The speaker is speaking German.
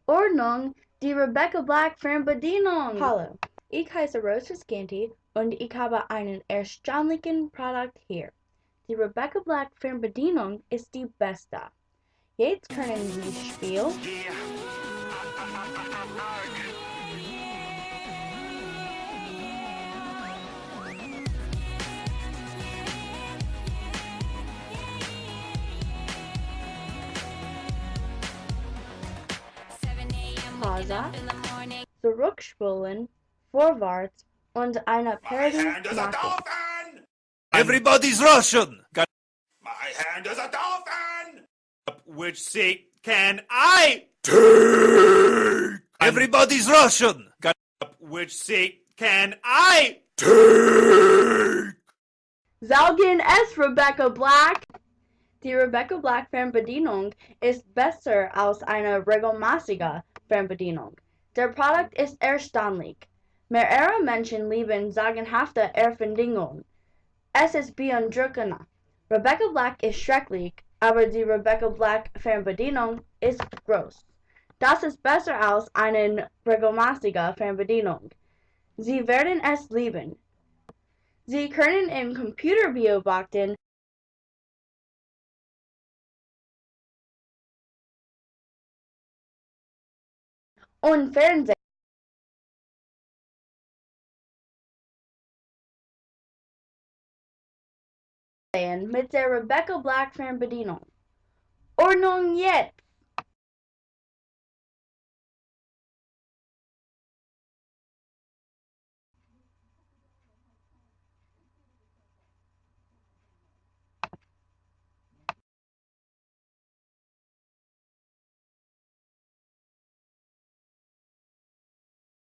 Ordnung, die Rebecca Black Fernbedienung. Hallo, ich heiße Rose Viscanti und ich habe einen erstaunlichen Produkt hier. Die Rebecca Black Fernbedienung ist die beste. Jetzt können Sie spielen. Pause, zurückspulen, vorwärts und eine Parody machen. Everybody's Russian. My hand is a dolphin! Which seat can I take? Everybody's Russian. Which seat can I take? Sagen es Rebecca Black. Die Rebecca Black Fernbedienung ist besser als eine regelmäßige Fernbedienung. Der Produkt ist erstaunlich. Mehrere Menschen lieben sagenhafte Erfindungen. Es ist beeindruckend. Rebecca Black ist schrecklich, aber die Rebecca Black Fernbedienung ist groß. Das ist besser als eine regelmäßige Fernbedienung. Sie werden es lieben. Sie können im Computer beobachten und Fernsehen mit der Rebecca Black Fernbedienung. Ordnung jetzt!